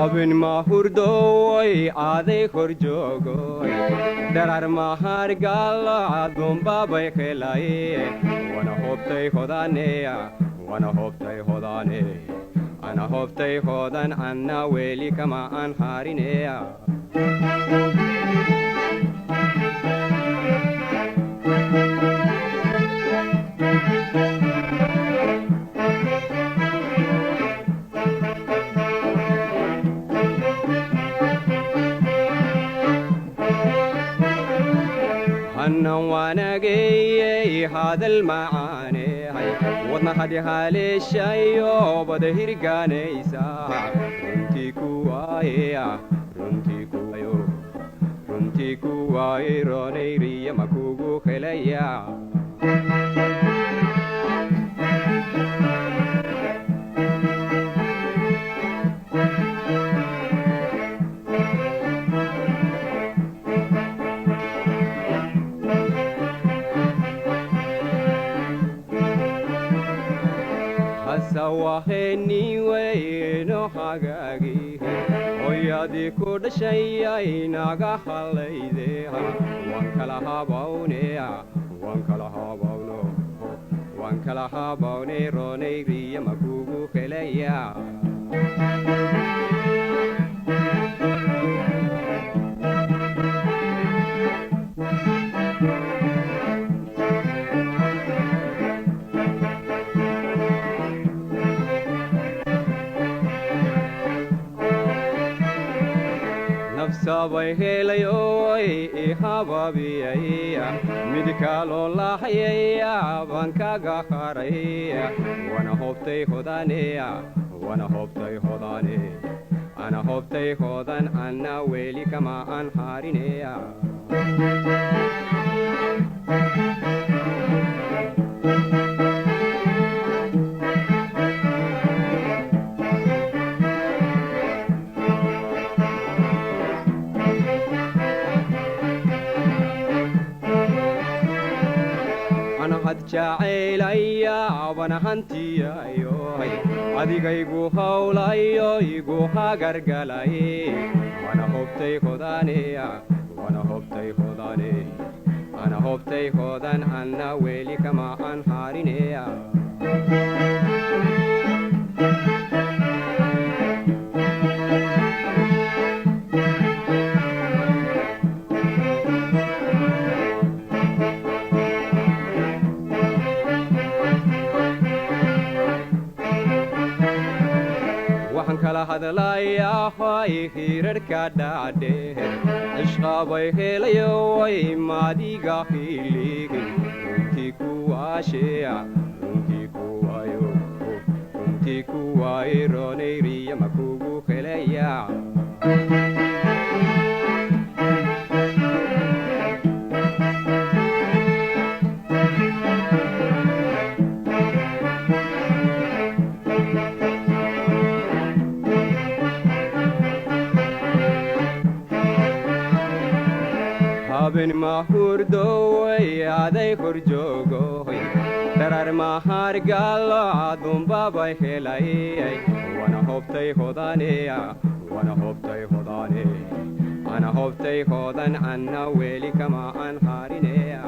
abin mahurdoy aaday hor joogoy dharar mahar gala dumbabay khelaye wana hobtay hodaneya wana hobtay hodane ana hobtay hodan anna weli kama an harineya wanagay hadal maane wadna hadi haleeshayo badahir gaanaysa runtii kuwaaye roonayriya makugu helaya sawaheniwe no hagagi oyadi kudashayay naga halayde wankala habawne ronayriya makugu helaya sabay helayoy ihababiyaya midkalo lahayaya bankaga haraya wana hobtay hodaneya wana hobtay hodane ana hobtay hodan anna weli kama an harineya jacaylaya wana hantiyayo adigaygu hawlayo igu hagargalaye wana hobtay hodaneya wana hobtay hodane ana hobtay hodan anna weli kama an harineya kala hadlaya hay hirarka dhaade ishqabay helayo way madiga hili runtii kuwaaye roonayriya makugu helaya abin mahurdoy aaday hor joogoy dharar mahar gala dumbabay helay wana hobtay hodaneya wana hobtay hodane ana hobtay hodan anna weli kama an harineya